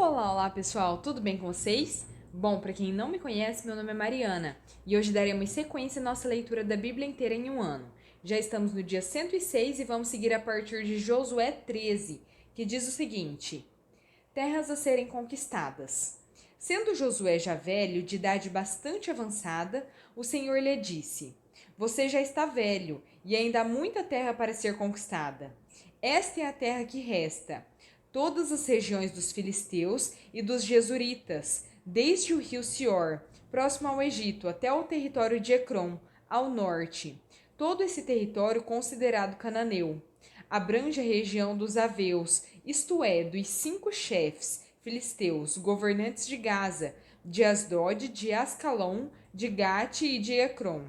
Olá, pessoal, tudo bem com vocês? Bom, para quem não me conhece, meu nome é Mariana e hoje daremos sequência à nossa leitura da Bíblia inteira em um ano. Já estamos no dia 106 e vamos seguir a partir de Josué 13, que diz o seguinte: Terras a serem conquistadas. Sendo Josué já velho, de idade bastante avançada, o Senhor lhe disse: Você já está velho e ainda há muita terra para ser conquistada. Esta é a terra que resta: todas as regiões dos filisteus e dos jesuritas, desde o rio Sior, próximo ao Egito, até o território de Ecrom, ao norte. Todo esse território considerado cananeu. Abrange a região dos aveus, isto é, dos 5 chefes filisteus, governantes de Gaza, de Asdod, de Ascalon, de Gate e de Ecrom.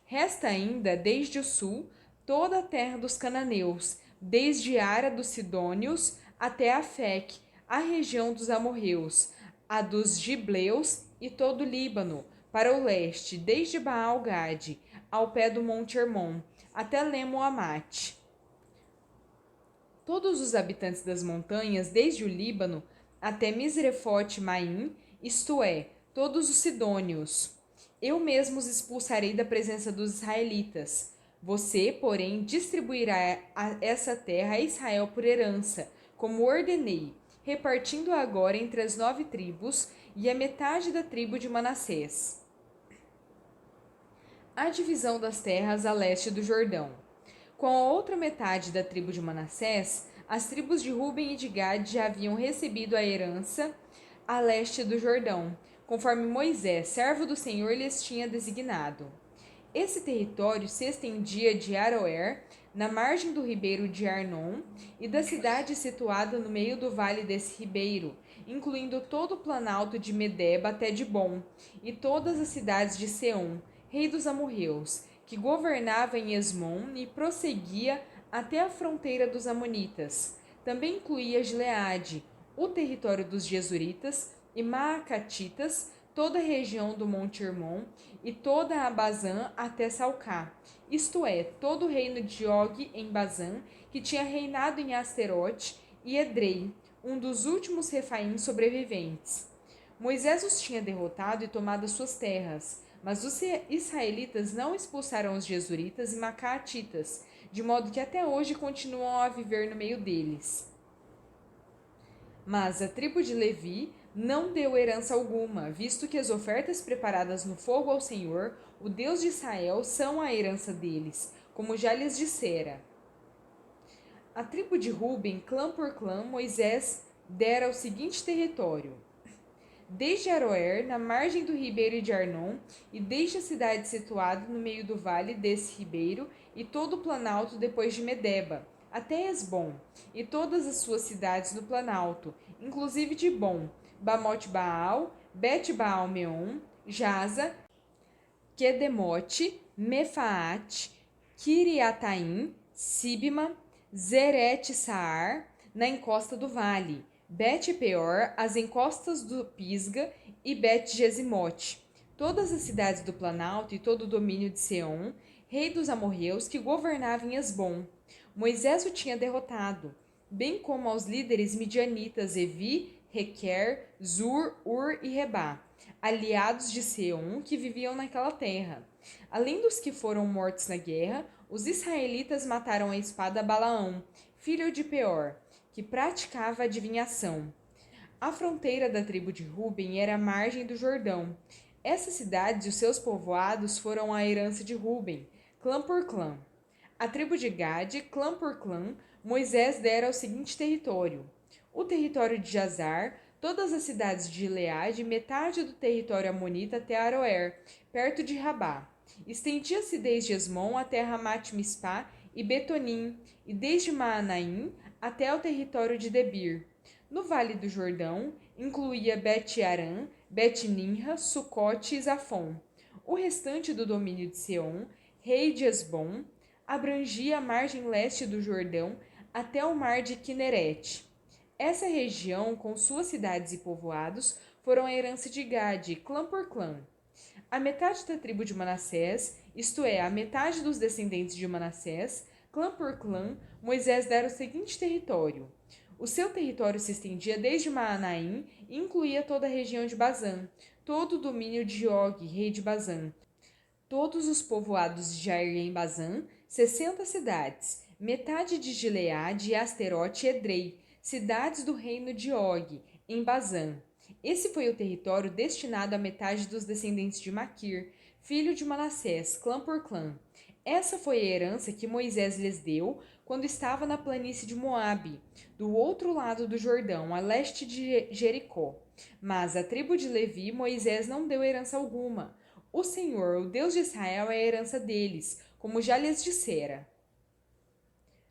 Resta ainda, desde o sul, toda a terra dos cananeus, desde Ara dos Sidônios até Afec, a região dos amorreus, a dos gibleus e todo o Líbano, para o leste, desde Baal-Gade, ao pé do Monte Hermon, até Lemo-Amate. Todos os habitantes das montanhas, desde o Líbano até Misrefote-Maim, isto é, todos os sidônios. Eu mesmo os expulsarei da presença dos israelitas. Você, porém, distribuirá essa terra a Israel por herança, como ordenei, repartindo-a agora entre as 9 tribos e a metade da tribo de Manassés. A divisão das terras a leste do Jordão. Com a outra metade da tribo de Manassés, as tribos de Ruben e de Gad já haviam recebido a herança a leste do Jordão, conforme Moisés, servo do Senhor, lhes tinha designado. Esse território se estendia de Aroer, na margem do ribeiro de Arnon, e da cidade situada no meio do vale desse ribeiro, incluindo todo o planalto de Medeba até Dibon, e todas as cidades de Seom, rei dos amorreus, que governava em Esmon e prosseguia até a fronteira dos amonitas. Também incluía Gileade, o território dos jesuritas e maacatitas, toda a região do Monte Hermon e toda a Bazã até Salcá, isto é, todo o reino de Og em Bazã, que tinha reinado em Asterote, e Edrei, um dos últimos refaíns sobreviventes. Moisés os tinha derrotado e tomado as suas terras, mas os israelitas não expulsaram os jesuritas e macaatitas, de modo que até hoje continuam a viver no meio deles. Mas a tribo de Levi não deu herança alguma, visto que as ofertas preparadas no fogo ao Senhor, o Deus de Israel, são a herança deles, como já lhes dissera. A tribo de Ruben, clã por clã, Moisés dera o seguinte território: desde Aroer, na margem do ribeiro de Arnon, e desde a cidade situada no meio do vale desse ribeiro, e todo o planalto depois de Medeba, até Esbom, e todas as suas cidades no planalto, inclusive Dibon, Bamote-Baal, Bet-Baal-Meon, Jaza, Quedemote, Mefaate, Kiriataim, Sibma, Zerete-Saar, na encosta do vale, Bet-Peor, as encostas do Pisga e Bet-Gesimote, todas as cidades do Planalto e todo o domínio de Seom, rei dos amorreus, que governava em Esbom. Moisés o tinha derrotado, bem como aos líderes midianitas Evi, Requer, Zur, Ur e Rebá, aliados de Seom, que viviam naquela terra. Além dos que foram mortos na guerra, os israelitas mataram a espada Balaão, filho de Peor, que praticava adivinhação. A fronteira da tribo de Ruben era a margem do Jordão. Essas cidades e os seus povoados foram a herança de Ruben, clã por clã. A tribo de Gade, clã por clã, Moisés dera o seguinte território: o território de Jazar, todas as cidades de Gileade, metade do território amonita até Aroer, perto de Rabá. Estendia-se desde Esmon até Ramat-Mispá e Betonim, e desde Maanaim até o território de Debir. No Vale do Jordão, incluía Bet-Aram, Bet-Nimra, Sucote e Zafon. O restante do domínio de Seom, rei de Esbom, abrangia a margem leste do Jordão até o mar de Quinerete. Essa região, com suas cidades e povoados, foram a herança de Gade, clã por clã. A metade da tribo de Manassés, isto é, a metade dos descendentes de Manassés, clã por clã, Moisés dera o seguinte território: O seu território se estendia desde Maanaim e incluía toda a região de Bazã, todo o domínio de Og, rei de Bazã, todos os povoados de Jair em Bazã, 60 cidades, metade de Gileade e Asterote e Edrei, cidades do reino de Og, em Bazã. Esse foi o território destinado à metade dos descendentes de Maquir, filho de Manassés, clã por clã. Essa foi a herança que Moisés lhes deu quando estava na planície de Moabe, do outro lado do Jordão, a leste de Jericó. Mas à tribo de Levi Moisés não deu herança alguma. O Senhor, o Deus de Israel, é a herança deles, como já lhes dissera.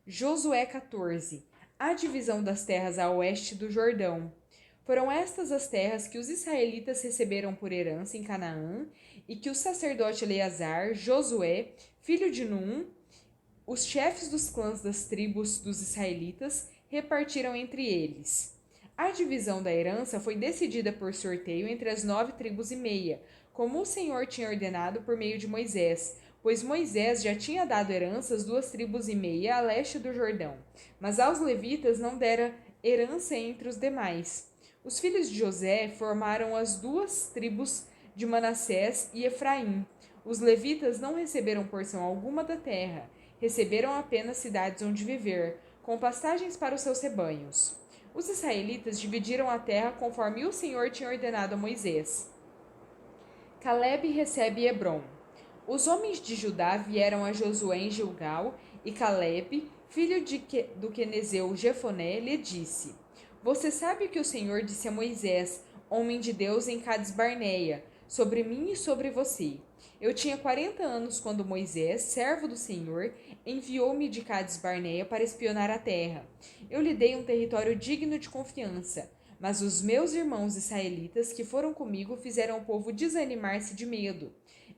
Josué 14. A divisão das terras a oeste do Jordão. Foram estas as terras que os israelitas receberam por herança em Canaã e que o sacerdote Eleazar, Josué, filho de Num, os chefes dos clãs das tribos dos israelitas, repartiram entre eles. A divisão da herança foi decidida por sorteio entre as 9 tribos e meia, como o Senhor tinha ordenado por meio de Moisés, pois Moisés já tinha dado herança às 2 tribos e meia a leste do Jordão, mas aos levitas não dera herança entre os demais. Os filhos de José formaram as 2 tribos de Manassés e Efraim. Os levitas não receberam porção alguma da terra, receberam apenas cidades onde viver, com pastagens para os seus rebanhos. Os israelitas dividiram a terra conforme o Senhor tinha ordenado a Moisés. Calebe recebe Hebrom. Os homens de Judá vieram a Josué em Gilgal, e Calebe, filho do quenezeu Jefoné, lhe disse: Você sabe que o Senhor disse a Moisés, homem de Deus em Cades Barneia, sobre mim e sobre você. Eu tinha 40 anos quando Moisés, servo do Senhor, enviou-me de Cades Barneia para espionar a terra. Eu lhe dei um território digno de confiança, mas os meus irmãos israelitas que foram comigo fizeram o povo desanimar-se de medo.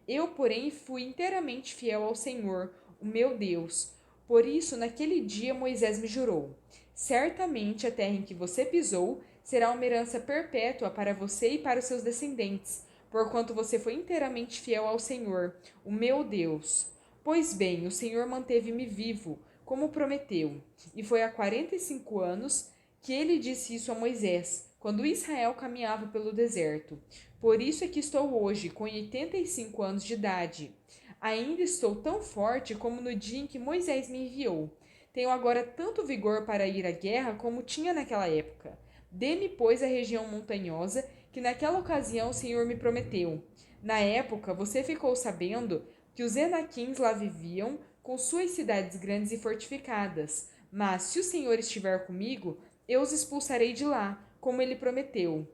Eu, porém, fui inteiramente fiel ao Senhor, o meu Deus. Por isso, naquele dia, Moisés me jurou: Certamente a terra em que você pisou será uma herança perpétua para você e para os seus descendentes, porquanto você foi inteiramente fiel ao Senhor, o meu Deus. Pois bem, o Senhor manteve-me vivo, como prometeu, e foi há 45 anos que ele disse isso a Moisés, quando Israel caminhava pelo deserto. Por isso é que estou hoje, com 85 anos de idade. Ainda estou tão forte como no dia em que Moisés me enviou. Tenho agora tanto vigor para ir à guerra como tinha naquela época. Dê-me, pois, a região montanhosa que naquela ocasião o Senhor me prometeu. Na época, você ficou sabendo que os Enaquins lá viviam, com suas cidades grandes e fortificadas. Mas, se o Senhor estiver comigo, eu os expulsarei de lá, como ele prometeu.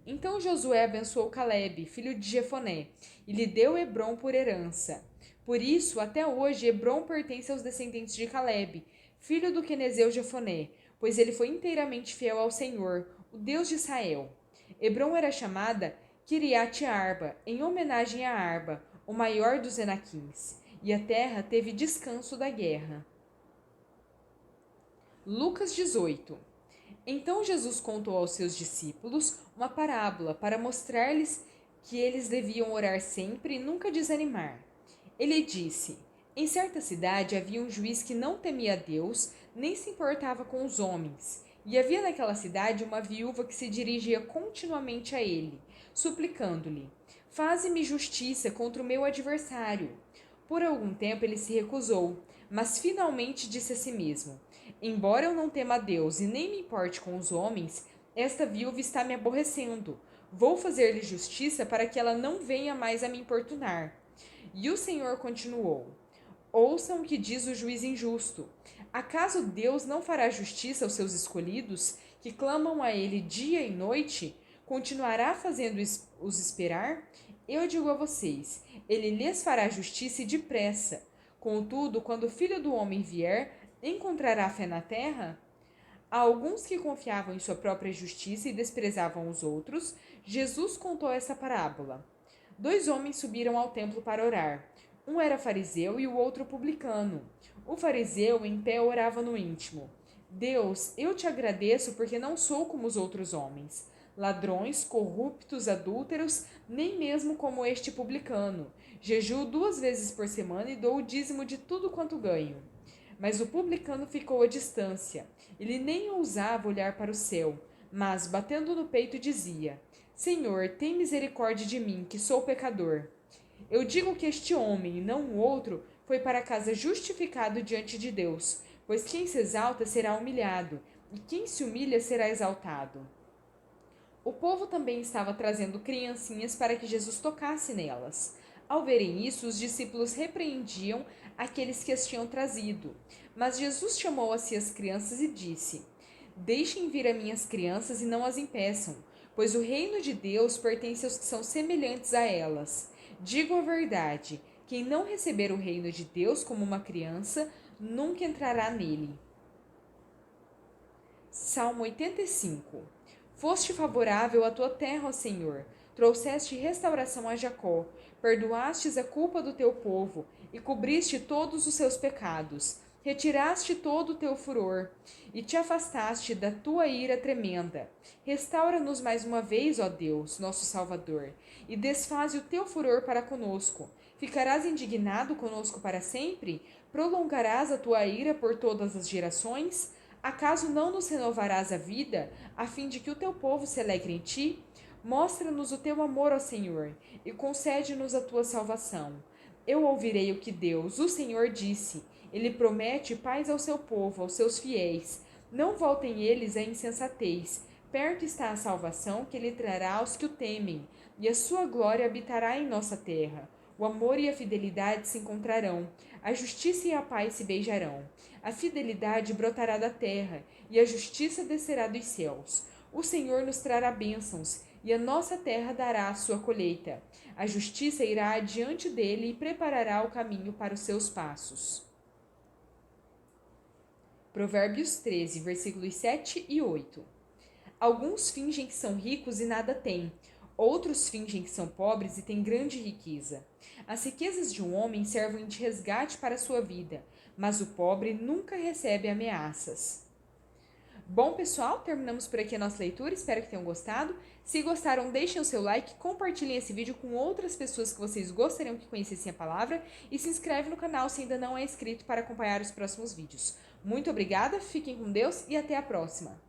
Então Josué abençoou Calebe, filho de Jefoné, e lhe deu Hebrom por herança. Por isso, até hoje, Hebrom pertence aos descendentes de Calebe, filho do quenezeu Jefoné, pois ele foi inteiramente fiel ao Senhor, o Deus de Israel. Hebrom era chamada Kiriat Arba, em homenagem a Arba, o maior dos Enaquins, e a terra teve descanso da guerra. Lucas 18. Então Jesus contou aos seus discípulos uma parábola para mostrar-lhes que eles deviam orar sempre e nunca desanimar. Ele disse: Em certa cidade havia um juiz que não temia Deus, nem se importava com os homens. E havia naquela cidade uma viúva que se dirigia continuamente a ele, suplicando-lhe: Faze-me justiça contra o meu adversário. Por algum tempo ele se recusou, mas finalmente disse a si mesmo: Embora eu não tema a Deus e nem me importe com os homens, esta viúva está me aborrecendo. Vou fazer-lhe justiça para que ela não venha mais a me importunar. E o Senhor continuou: Ouçam o que diz o juiz injusto. Acaso Deus não fará justiça aos seus escolhidos, que clamam a ele dia e noite? Continuará fazendo os esperar? Eu digo a vocês, ele lhes fará justiça e depressa. Contudo, quando o Filho do Homem vier, encontrará fé na terra? A alguns que confiavam em sua própria justiça e desprezavam os outros, Jesus contou essa parábola. 2 homens subiram ao templo para orar. Um era fariseu e o outro publicano. O fariseu, em pé, orava no íntimo: Deus, eu te agradeço porque não sou como os outros homens, ladrões, corruptos, adúlteros, nem mesmo como este publicano. Jejuo 2 vezes por semana e dou o dízimo de tudo quanto ganho. Mas o publicano ficou à distância. Ele nem ousava olhar para o céu, mas, batendo no peito, dizia: Senhor, tem misericórdia de mim, que sou pecador. Eu digo que este homem, e não o outro, foi para casa justificado diante de Deus, pois quem se exalta será humilhado, e quem se humilha será exaltado. O povo também estava trazendo criancinhas para que Jesus tocasse nelas. Ao verem isso, os discípulos repreendiam aqueles que as tinham trazido. Mas Jesus chamou a si as crianças e disse: Deixem vir as minhas crianças e não as impeçam, pois o reino de Deus pertence aos que são semelhantes a elas. Digo a verdade: quem não receber o reino de Deus como uma criança, nunca entrará nele. Salmo 85. Foste favorável à tua terra, ó Senhor. Trouxeste restauração a Jacó. Perdoastes a culpa do teu povo e cobriste todos os seus pecados. Retiraste todo o teu furor e te afastaste da tua ira tremenda. Restaura-nos mais uma vez, ó Deus, nosso Salvador, e desfaze o teu furor para conosco. Ficarás indignado conosco para sempre? Prolongarás a tua ira por todas as gerações? Acaso não nos renovarás a vida, a fim de que o teu povo se alegre em ti? Mostra-nos o teu amor, ó Senhor, e concede-nos a tua salvação. Eu ouvirei o que Deus, o Senhor, disse. Ele promete paz ao seu povo, aos seus fiéis. Não voltem eles à insensatez. Perto está a salvação que ele trará aos que o temem, e a sua glória habitará em nossa terra. O amor e a fidelidade se encontrarão, a justiça e a paz se beijarão. A fidelidade brotará da terra, e a justiça descerá dos céus. O Senhor nos trará bênçãos, e a nossa terra dará a sua colheita. A justiça irá adiante dele e preparará o caminho para os seus passos. Provérbios 13, versículos 7 e 8. Alguns fingem que são ricos e nada têm. Outros fingem que são pobres e têm grande riqueza. As riquezas de um homem servem de resgate para a sua vida, mas o pobre nunca recebe ameaças. Bom, pessoal, terminamos por aqui a nossa leitura, espero que tenham gostado. Se gostaram, deixem o seu like, compartilhem esse vídeo com outras pessoas que vocês gostariam que conhecessem a palavra e se inscreve no canal se ainda não é inscrito para acompanhar os próximos vídeos. Muito obrigada, fiquem com Deus e até a próxima!